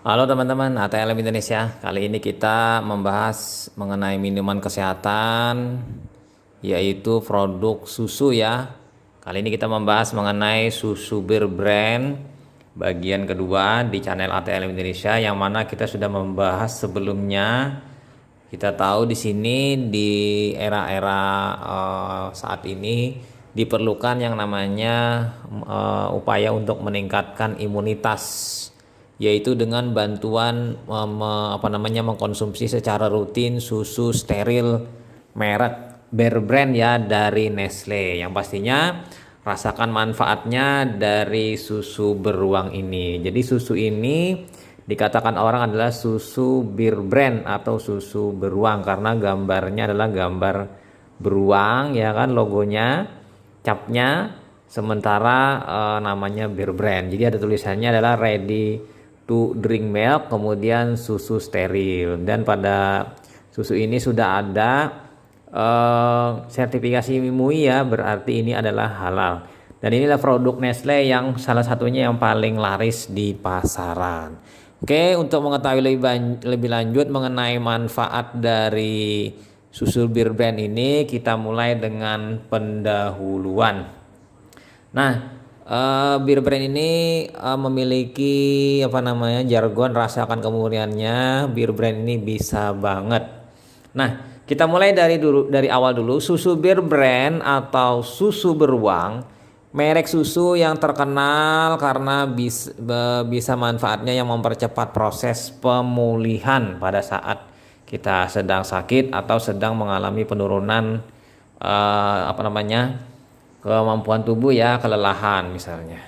Halo teman-teman ATLM Indonesia. Kali ini kita membahas mengenai minuman kesehatan, yaitu produk susu ya. Kali ini kita membahas mengenai susu Bir Brand bagian kedua di channel ATLM Indonesia, yang mana kita sudah membahas sebelumnya. Kita tahu di sini di era-era saat ini diperlukan yang namanya upaya untuk meningkatkan imunitas, yaitu dengan bantuan mengkonsumsi secara rutin susu steril merek Bear Brand ya, dari Nestle, yang pastinya rasakan manfaatnya dari susu beruang ini. Jadi susu ini dikatakan orang adalah susu Bir Brand atau susu beruang karena gambarnya adalah gambar beruang ya kan, logonya, capnya, sementara namanya Bir Brand. Jadi ada tulisannya adalah ready to drink milk, kemudian susu steril, dan pada susu ini sudah ada sertifikasi MUI ya, berarti ini adalah halal. Dan inilah produk Nestle yang salah satunya yang paling laris di pasaran. Oke, untuk mengetahui lebih lanjut mengenai manfaat dari susu Bir Brand ini, kita mulai dengan pendahuluan. Nah, Bir Brand ini memiliki jargon rasakan kemurniannya. Bir Brand ini bisa banget. Nah, kita mulai dari awal dulu. Susu Bir Brand atau susu beruang, merek susu yang terkenal karena bisa manfaatnya yang mempercepat proses pemulihan pada saat kita sedang sakit atau sedang mengalami penurunan kemampuan tubuh ya, kelelahan misalnya.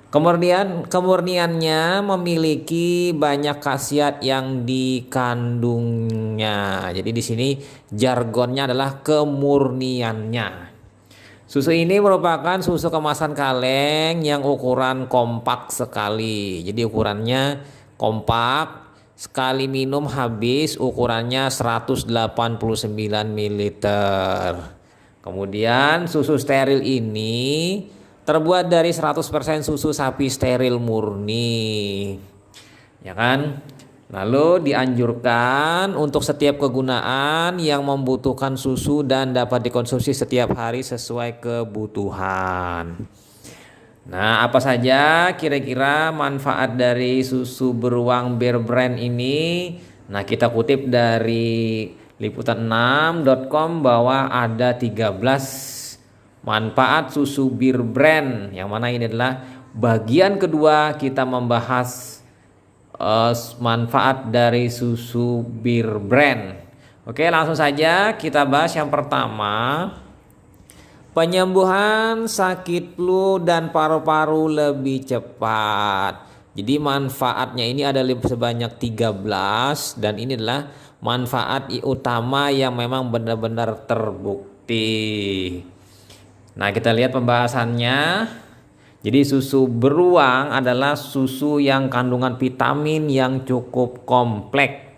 Kemurniannya memiliki banyak khasiat yang dikandungnya. Jadi di sini jargonnya adalah kemurniannya. Susu ini merupakan susu kemasan kaleng yang ukuran kompak sekali. Jadi ukurannya kompak, sekali minum habis ukurannya 189 ml. Kemudian susu steril ini terbuat dari 100% susu sapi steril murni. Ya kan? Lalu dianjurkan untuk setiap kegunaan yang membutuhkan susu dan dapat dikonsumsi setiap hari sesuai kebutuhan. Nah, apa saja kira-kira manfaat dari susu beruang Bear Brand ini? Nah, kita kutip dari liputan6.com bahwa ada 13 manfaat susu Bir Brand, yang mana ini adalah bagian kedua kita membahas manfaat dari susu Bir Brand. Oke, langsung saja kita bahas yang pertama. Penyembuhan sakit flu dan paru-paru lebih cepat. Jadi manfaatnya ini ada sebanyak 13, dan ini adalah manfaat utama yang memang benar-benar terbukti. Nah, kita lihat pembahasannya. Jadi susu beruang adalah susu yang kandungan vitamin yang cukup kompleks.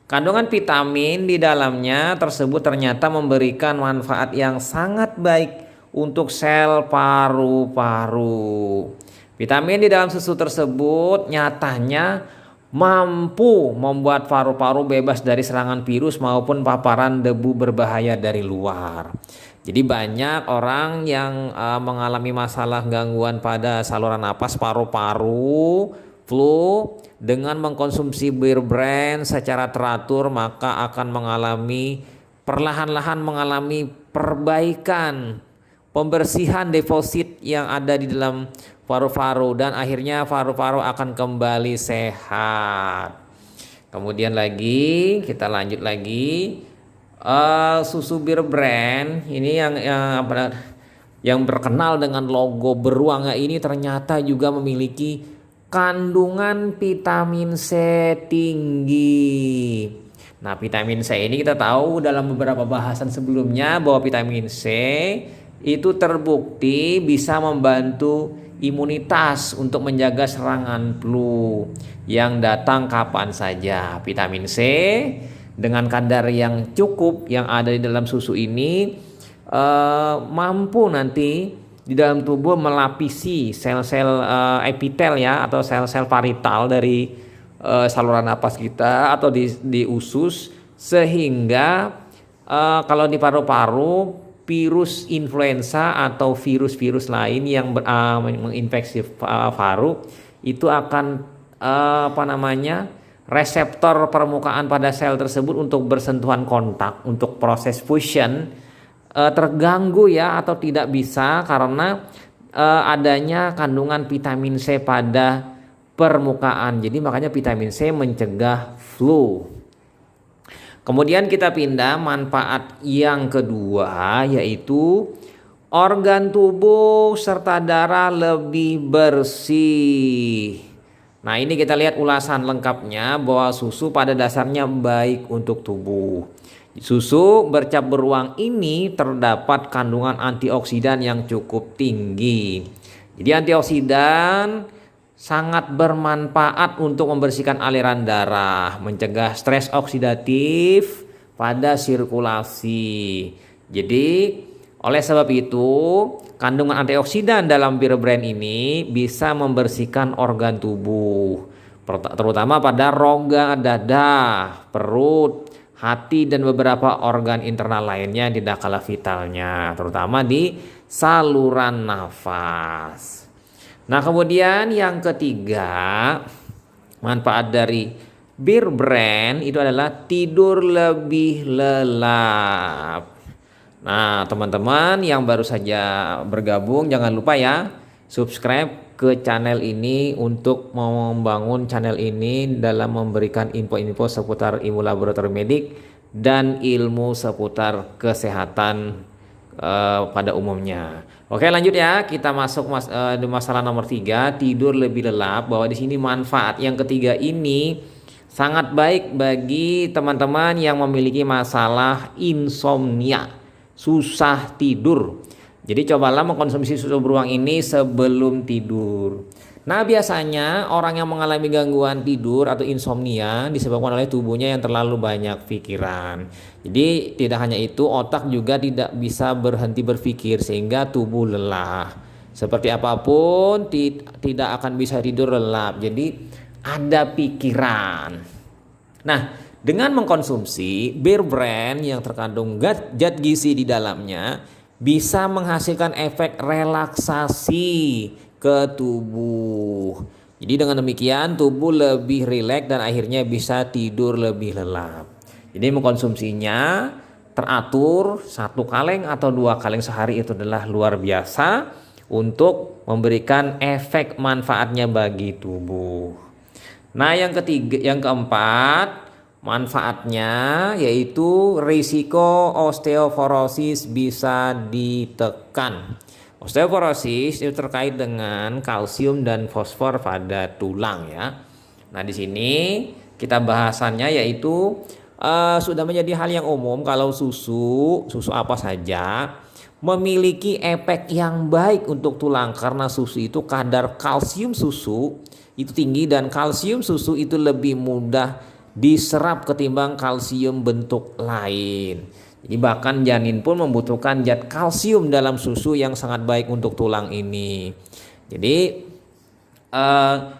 Kandungan vitamin di dalamnya tersebut ternyata memberikan manfaat yang sangat baik untuk sel paru-paru. Vitamin di dalam susu tersebut nyatanya mampu membuat paru-paru bebas dari serangan virus maupun paparan debu berbahaya dari luar. Jadi banyak orang yang mengalami masalah gangguan pada saluran napas, paru-paru, flu, dengan mengkonsumsi Bir Brand secara teratur maka akan perlahan-lahan mengalami perbaikan, pembersihan deposit yang ada di dalam paru-paru, dan akhirnya paru-paru akan kembali sehat. Kemudian lagi kita lanjut lagi, susu Bir Brand ini yang terkenal dengan logo beruangnya ini ternyata juga memiliki kandungan vitamin C tinggi. Nah, vitamin C ini kita tahu dalam beberapa bahasan sebelumnya bahwa vitamin C itu terbukti bisa membantu imunitas untuk menjaga serangan flu yang datang kapan saja. Vitamin C dengan kadar yang cukup yang ada di dalam susu ini mampu nanti di dalam tubuh melapisi sel-sel epitel ya, atau sel-sel parital dari saluran napas kita atau di usus, sehingga kalau di paru-paru virus influenza atau virus-virus lain yang menginfeksi paru itu akan reseptor permukaan pada sel tersebut untuk bersentuhan kontak untuk proses fusion terganggu ya, atau tidak bisa karena adanya kandungan vitamin C pada permukaan. Jadi makanya vitamin C mencegah flu. Kemudian kita pindah manfaat yang kedua, yaitu organ tubuh serta darah lebih bersih. Nah, ini kita lihat ulasan lengkapnya bahwa susu pada dasarnya baik untuk tubuh. Susu bercap beruang ini terdapat kandungan antioksidan yang cukup tinggi. Jadi antioksidan sangat bermanfaat untuk membersihkan aliran darah, mencegah stres oksidatif pada sirkulasi. Jadi oleh sebab itu, kandungan antioksidan dalam bir brand ini bisa membersihkan organ tubuh, terutama pada rongga dada, perut, hati, dan beberapa organ internal lainnya yang tidak kalah vitalnya, terutama di saluran nafas. Nah, kemudian yang ketiga, manfaat dari bir brand itu adalah tidur lebih lelap. Nah, teman-teman yang baru saja bergabung, jangan lupa ya subscribe ke channel ini untuk membangun channel ini dalam memberikan info-info seputar ilmu laboratorium medik dan ilmu seputar kesehatan pada umumnya. Oke, lanjut ya, kita masuk di masalah nomor 3, tidur lebih lelap. Bahwa di sini manfaat yang ketiga ini sangat baik bagi teman-teman yang memiliki masalah insomnia, susah tidur. Jadi cobalah mengkonsumsi susu beruang ini sebelum tidur. Nah, biasanya orang yang mengalami gangguan tidur atau insomnia disebabkan oleh tubuhnya yang terlalu banyak pikiran. Jadi tidak hanya itu, otak juga tidak bisa berhenti berpikir sehingga tubuh lelah. Seperti apapun tidak akan bisa tidur lelap. Jadi ada pikiran. Nah, dengan mengkonsumsi bir brand yang terkandung zat gizi di dalamnya bisa menghasilkan efek relaksasi ke tubuh. Jadi dengan demikian tubuh lebih rileks dan akhirnya bisa tidur lebih lelap. Jadi mengkonsumsinya teratur 1 kaleng atau 2 kaleng sehari itu adalah luar biasa untuk memberikan efek manfaatnya bagi tubuh. Nah, yang keempat, manfaatnya yaitu risiko osteoporosis bisa ditekan. Osteoporosis itu terkait dengan kalsium dan fosfor pada tulang ya. Nah, di sini kita bahasannya yaitu sudah menjadi hal yang umum kalau susu apa saja memiliki efek yang baik untuk tulang, karena susu itu kadar kalsium susu itu tinggi dan kalsium susu itu lebih mudah diserap ketimbang kalsium bentuk lain. Jadi bahkan janin pun membutuhkan zat kalsium dalam susu yang sangat baik untuk tulang ini. Jadi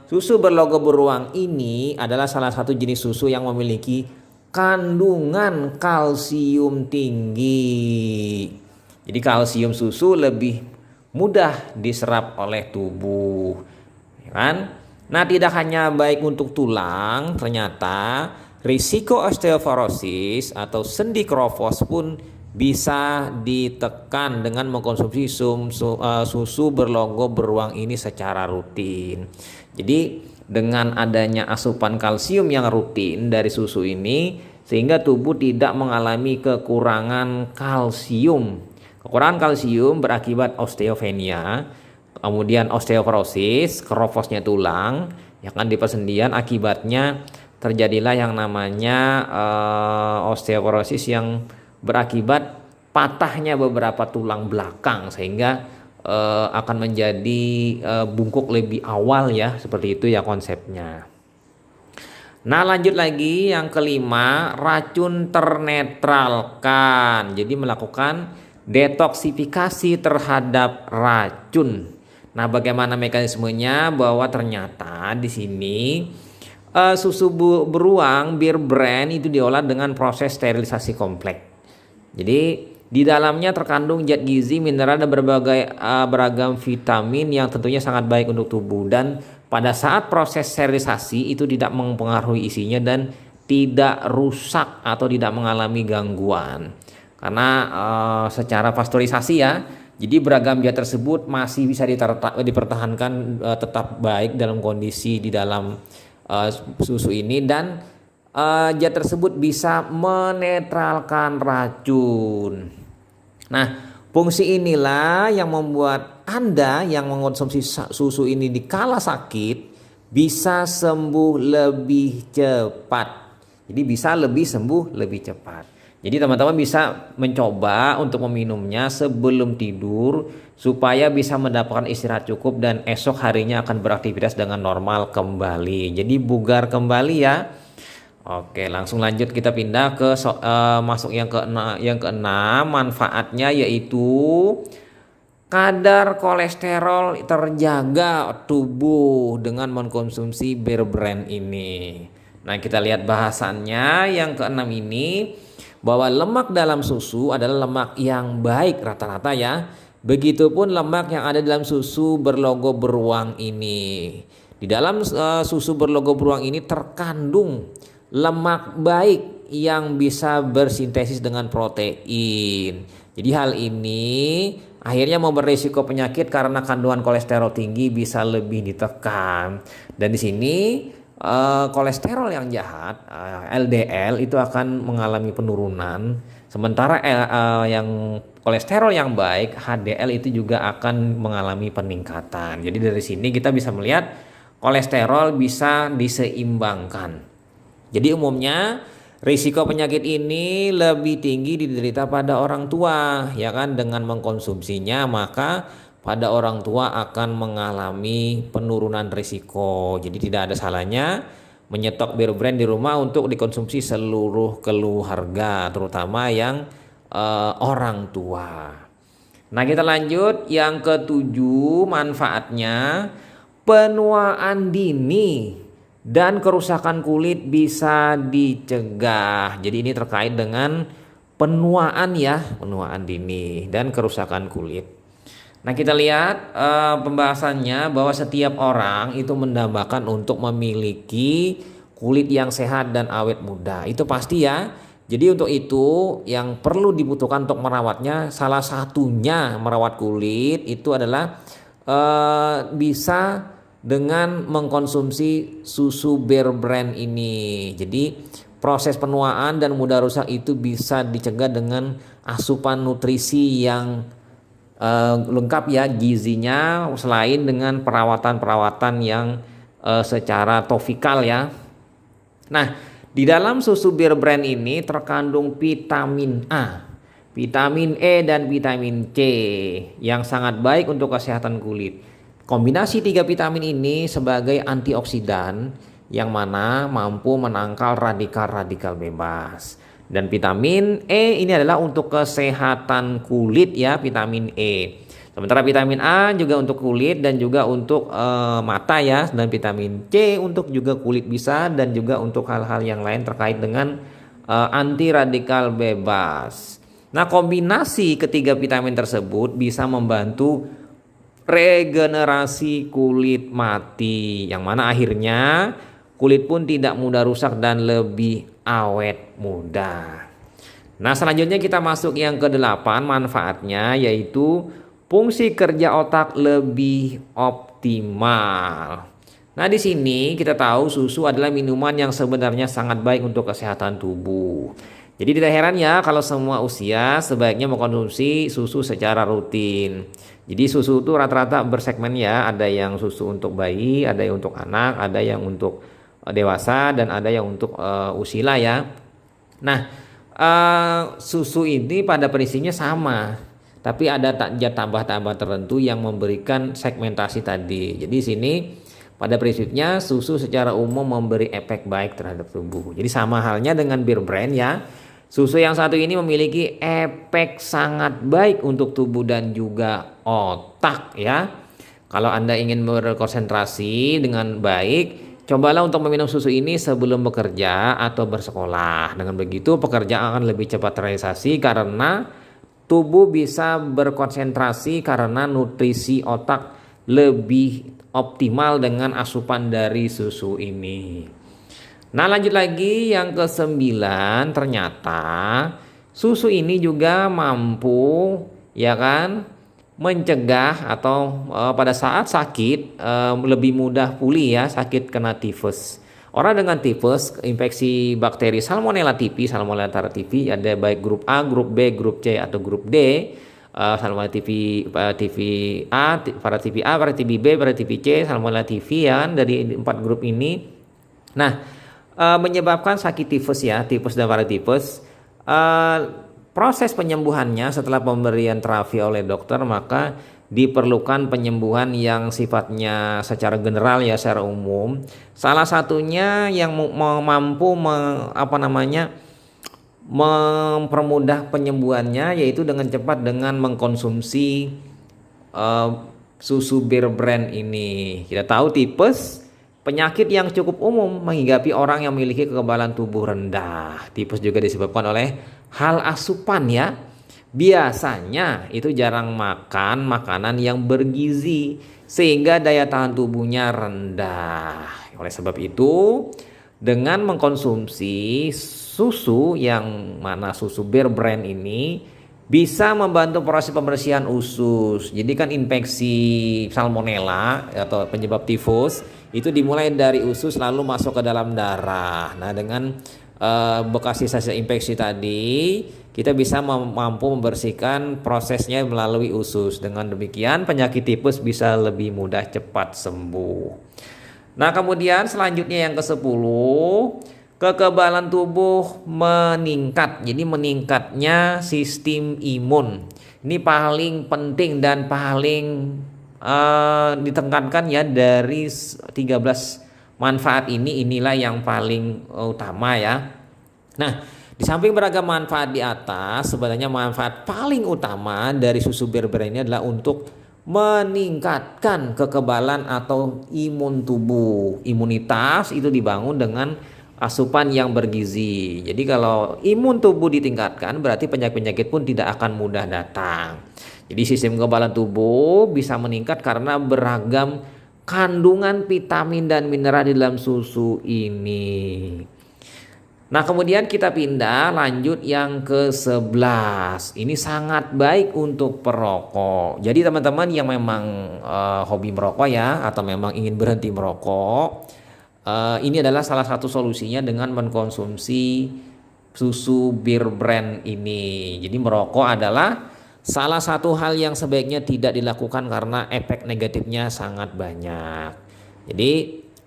susu berlogo beruang ini adalah salah satu jenis susu yang memiliki kandungan kalsium tinggi. Jadi kalsium susu lebih mudah diserap oleh tubuh, ya kan? Nah, tidak hanya baik untuk tulang, ternyata risiko osteoporosis atau sendi kropos pun bisa ditekan dengan mengkonsumsi susu berlogo beruang ini secara rutin. Jadi dengan adanya asupan kalsium yang rutin dari susu ini, sehingga tubuh tidak mengalami kekurangan kalsium. Kekurangan kalsium berakibat osteopenia, kemudian osteoporosis, keroposnya tulang, ya kan, di persendian, akibatnya terjadilah yang namanya osteoporosis yang berakibat patahnya beberapa tulang belakang sehingga akan menjadi bungkuk lebih awal ya, seperti itu ya konsepnya. Nah, lanjut lagi yang kelima, racun ternetralkan. Jadi melakukan detoksifikasi terhadap racun. Nah, bagaimana mekanismenya? Bahwa ternyata di sini susu beruang bir brand itu diolah dengan proses sterilisasi kompleks. Jadi di dalamnya terkandung zat gizi, mineral dan beragam vitamin yang tentunya sangat baik untuk tubuh, dan pada saat proses sterilisasi itu tidak mempengaruhi isinya dan tidak rusak atau tidak mengalami gangguan karena secara pasteurisasi ya. Jadi beragam zat tersebut masih bisa dipertahankan tetap baik dalam kondisi di dalam susu ini, dan zat tersebut bisa menetralkan racun. Nah, fungsi inilah yang membuat Anda yang mengonsumsi susu ini di kala sakit bisa sembuh lebih cepat. Jadi bisa sembuh lebih cepat. Jadi teman-teman bisa mencoba untuk meminumnya sebelum tidur supaya bisa mendapatkan istirahat cukup dan esok harinya akan beraktivitas dengan normal kembali. Jadi bugar kembali ya. Oke, langsung lanjut kita pindah ke masuk yang keenam, manfaatnya yaitu kadar kolesterol terjaga tubuh dengan mengkonsumsi Bear Brand ini. Nah, kita lihat bahasannya yang keenam ini, bahwa lemak dalam susu adalah lemak yang baik rata-rata ya. Begitupun lemak yang ada dalam susu berlogo beruang ini. Di dalam susu berlogo beruang ini terkandung lemak baik yang bisa bersintesis dengan protein. Jadi hal ini akhirnya memberi risiko penyakit karena kandungan kolesterol tinggi bisa lebih ditekan. Dan di sini kolesterol yang jahat LDL itu akan mengalami penurunan, sementara yang kolesterol yang baik HDL itu juga akan mengalami peningkatan. Jadi dari sini kita bisa melihat kolesterol bisa diseimbangkan. Jadi umumnya risiko penyakit ini lebih tinggi diderita pada orang tua ya kan. Dengan mengkonsumsinya maka pada orang tua akan mengalami penurunan risiko. Jadi tidak ada salahnya menyetok Bear Brand di rumah untuk dikonsumsi seluruh keluarga, terutama yang orang tua. Nah, kita lanjut yang ketujuh, manfaatnya penuaan dini dan kerusakan kulit bisa dicegah. Jadi ini terkait dengan penuaan ya, penuaan dini dan kerusakan kulit. Nah, kita lihat pembahasannya bahwa setiap orang itu mendambakan untuk memiliki kulit yang sehat dan awet muda. Itu pasti ya. Jadi untuk itu yang perlu dibutuhkan untuk merawatnya, salah satunya merawat kulit itu adalah bisa dengan mengkonsumsi susu Bear Brand ini. Jadi proses penuaan dan mudah rusak itu bisa dicegah dengan asupan nutrisi yang lengkap ya gizinya, selain dengan perawatan-perawatan yang secara topikal ya. Nah, di dalam susu Bear Brand ini terkandung vitamin A, vitamin E dan vitamin C yang sangat baik untuk kesehatan kulit. Kombinasi tiga vitamin ini sebagai antioksidan yang mana mampu menangkal radikal-radikal bebas. Dan vitamin E ini adalah untuk kesehatan kulit ya, vitamin E. Sementara vitamin A juga untuk kulit dan juga untuk mata ya. Dan vitamin C untuk juga kulit bisa dan juga untuk hal-hal yang lain terkait dengan anti radikal bebas. Nah, kombinasi ketiga vitamin tersebut bisa membantu regenerasi kulit mati, yang mana akhirnya kulit pun tidak mudah rusak dan lebih awet muda. Nah, selanjutnya kita masuk yang ke-8, manfaatnya yaitu fungsi kerja otak lebih optimal. Nah, di sini kita tahu susu adalah minuman yang sebenarnya sangat baik untuk kesehatan tubuh. Jadi tidak heran ya kalau semua usia sebaiknya mengkonsumsi susu secara rutin. Jadi susu itu rata-rata bersegmen ya, ada yang susu untuk bayi, ada yang untuk anak, ada yang untuk dewasa, dan ada yang untuk usila ya. Nah, susu ini pada prinsipnya sama, tapi ada zat tambah-tambah tertentu yang memberikan segmentasi tadi. Jadi sini pada prinsipnya susu secara umum memberi efek baik terhadap tubuh. Jadi sama halnya dengan Bear Brand ya. Susu yang satu ini memiliki efek sangat baik untuk tubuh dan juga otak ya. Kalau Anda ingin berkonsentrasi dengan baik, Cobalah untuk meminum susu ini sebelum bekerja atau bersekolah. Dengan begitu pekerjaan akan lebih cepat terrealisasi karena tubuh bisa berkonsentrasi karena nutrisi otak lebih optimal dengan asupan dari susu ini. Nah, lanjut lagi yang ke-9, ternyata susu ini juga mampu ya kan mencegah atau pada saat sakit lebih mudah pulih ya, sakit kena tifus. Orang dengan tifus infeksi bakteri Salmonella typhi, Salmonella typhi ada baik grup A, grup B, grup C atau grup D. Salmonella typhi, typhi A, paratipi A, paratipi B, paratipi C, Salmonella typhi ya kan, dari 4 grup ini. Nah, menyebabkan sakit tifus ya, tifus dan paratipus. Proses penyembuhannya setelah pemberian terapi oleh dokter, maka diperlukan penyembuhan yang sifatnya secara general ya, secara umum. Salah satunya yang mampu mempermudah penyembuhannya yaitu dengan cepat dengan mengkonsumsi susu Bir Brand ini. Kita tahu tipes penyakit yang cukup umum menghinggapi orang yang memiliki kekebalan tubuh rendah. Tipes juga disebabkan oleh hal asupan ya. Biasanya itu jarang makan makanan yang bergizi sehingga daya tahan tubuhnya rendah. Oleh sebab itu, dengan mengkonsumsi susu yang mana susu Bir Brand ini bisa membantu proses pembersihan usus. Jadi kan infeksi salmonella atau penyebab tifus itu dimulai dari usus lalu masuk ke dalam darah. Nah, dengan bekas sisa infeksi tadi kita bisa mampu membersihkan prosesnya melalui usus. Dengan demikian penyakit tifus bisa lebih mudah cepat sembuh. Nah, kemudian selanjutnya yang ke-10, kekebalan tubuh meningkat. Jadi meningkatnya sistem imun. Ini paling penting dan paling ditekankan ya, dari 13 manfaat inilah yang paling utama ya. Nah, di samping beragam manfaat di atas, sebenarnya manfaat paling utama dari susu Bir Brand ini adalah untuk meningkatkan kekebalan atau imun tubuh. Imunitas itu dibangun dengan asupan yang bergizi. Jadi kalau imun tubuh ditingkatkan, berarti penyakit-penyakit pun tidak akan mudah datang. Jadi sistem kekebalan tubuh bisa meningkat karena beragam kandungan vitamin dan mineral di dalam susu ini. Nah, kemudian kita pindah lanjut yang ke-11. Ini sangat baik untuk perokok. Jadi teman-teman yang memang hobi merokok ya, atau memang ingin berhenti merokok, ini adalah salah satu solusinya dengan mengkonsumsi susu Bir Brand ini. Jadi merokok adalah salah satu hal yang sebaiknya tidak dilakukan karena efek negatifnya sangat banyak. Jadi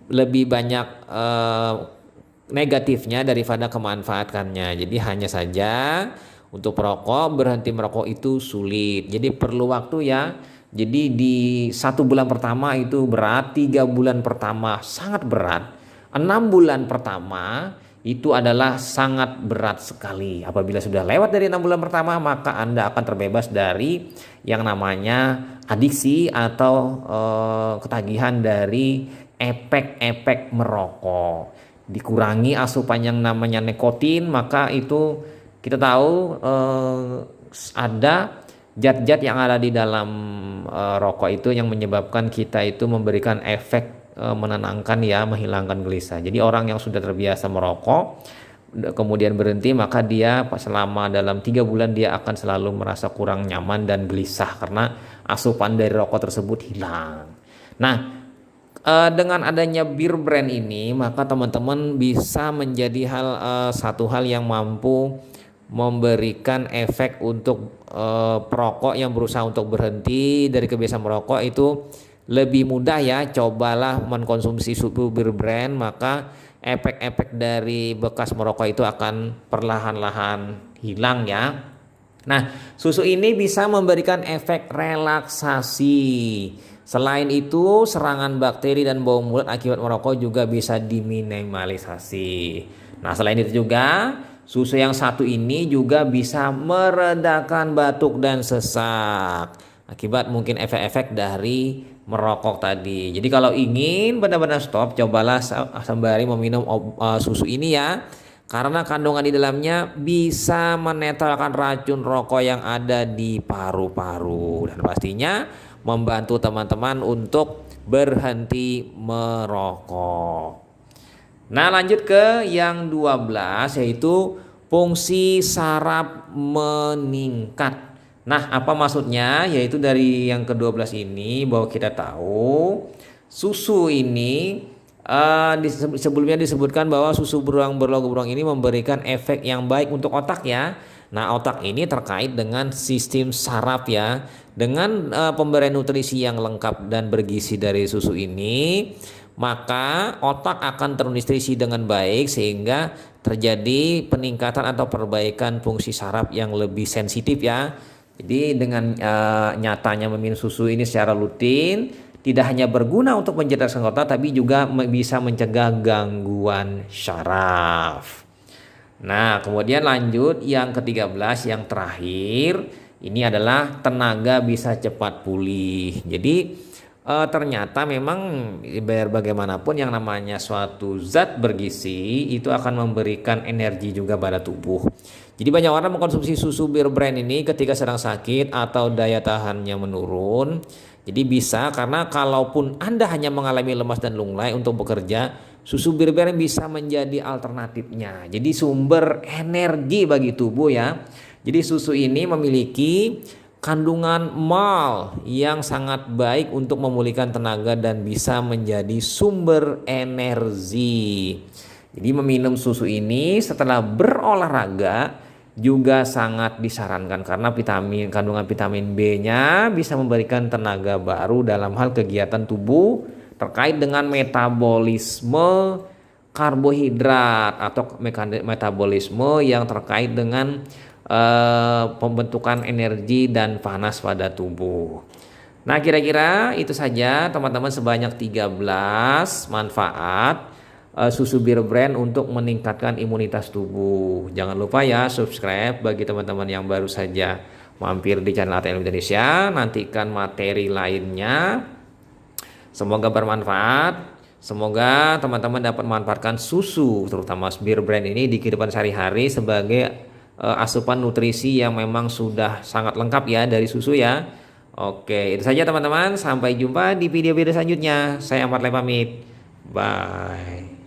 lebih banyak negatifnya daripada kemanfaatannya. Jadi hanya saja untuk perokok, berhenti merokok itu sulit. Jadi perlu waktu ya. Jadi di 1 bulan pertama itu berat, 3 bulan pertama sangat berat, 6 bulan pertama itu adalah sangat berat sekali. Apabila sudah lewat dari 6 bulan pertama, maka Anda akan terbebas dari yang namanya adiksi atau ketagihan dari efek-efek merokok. Dikurangi asupan yang namanya nikotin, maka itu kita tahu ada zat-zat yang ada di dalam rokok itu yang menyebabkan kita itu memberikan efek menenangkan ya, menghilangkan gelisah. Jadi orang yang sudah terbiasa merokok kemudian berhenti, maka dia selama dalam 3 bulan dia akan selalu merasa kurang nyaman dan gelisah karena asupan dari rokok tersebut hilang. Nah, dengan adanya Bir Brand ini, maka teman-teman bisa menjadi satu hal yang mampu memberikan efek untuk perokok yang berusaha untuk berhenti dari kebiasaan merokok itu lebih mudah ya. Cobalah mengkonsumsi susu Bir Brand, maka efek-efek dari bekas merokok itu akan perlahan-lahan hilang ya. Nah, susu ini bisa memberikan efek relaksasi. Selain itu, serangan bakteri dan bau mulut akibat merokok juga bisa diminimalisasi. Nah, selain itu juga susu yang satu ini juga bisa meredakan batuk dan sesak akibat mungkin efek-efek dari merokok tadi. Jadi kalau ingin benar-benar stop, cobalah sembari meminum susu ini ya. Karena kandungan di dalamnya bisa menetralkan racun rokok yang ada di paru-paru dan pastinya membantu teman-teman untuk berhenti merokok. Nah, lanjut ke yang 12 yaitu fungsi saraf meningkat. Nah, apa maksudnya? Yaitu dari yang ke-12 ini bahwa kita tahu susu ini sebelumnya disebutkan bahwa susu beruang berlogo beruang ini memberikan efek yang baik untuk otak ya. Nah, otak ini terkait dengan sistem saraf ya. Dengan pemberian nutrisi yang lengkap dan bergizi dari susu ini, maka otak akan ternutrisi dengan baik sehingga terjadi peningkatan atau perbaikan fungsi saraf yang lebih sensitif ya. Jadi dengan nyatanya meminum susu ini secara rutin tidak hanya berguna untuk mencerdaskan otak tapi juga bisa mencegah gangguan saraf. Nah, kemudian lanjut yang ke-13 yang terakhir ini adalah tenaga bisa cepat pulih. Jadi ternyata memang biar bagaimanapun yang namanya suatu zat bergizi itu akan memberikan energi juga pada tubuh. Jadi banyak orang mengkonsumsi susu Bir Brand ini ketika sedang sakit atau daya tahannya menurun. Jadi bisa karena kalaupun Anda hanya mengalami lemas dan lunglai untuk bekerja, susu Bir Brand bisa menjadi alternatifnya. Jadi sumber energi bagi tubuh ya. Jadi susu ini memiliki kandungan mal yang sangat baik untuk memulihkan tenaga dan bisa menjadi sumber energi. Jadi meminum susu ini setelah berolahraga juga sangat disarankan karena kandungan vitamin B-nya bisa memberikan tenaga baru dalam hal kegiatan tubuh terkait dengan metabolisme karbohidrat atau metabolisme yang terkait dengan pembentukan energi dan panas pada tubuh. Nah, kira-kira itu saja teman-teman sebanyak 13 manfaat susu Bir Brand untuk meningkatkan imunitas tubuh. Jangan lupa ya subscribe bagi teman-teman yang baru saja mampir di channel ATM Indonesia. Nantikan materi lainnya. Semoga bermanfaat. Semoga teman-teman dapat memanfaatkan susu terutama Bir Brand ini di kehidupan sehari-hari sebagai asupan nutrisi yang memang sudah sangat lengkap ya dari susu ya. Oke, itu saja teman-teman. Sampai jumpa di video-video selanjutnya. Saya Ahmad Lem pamit. Bye.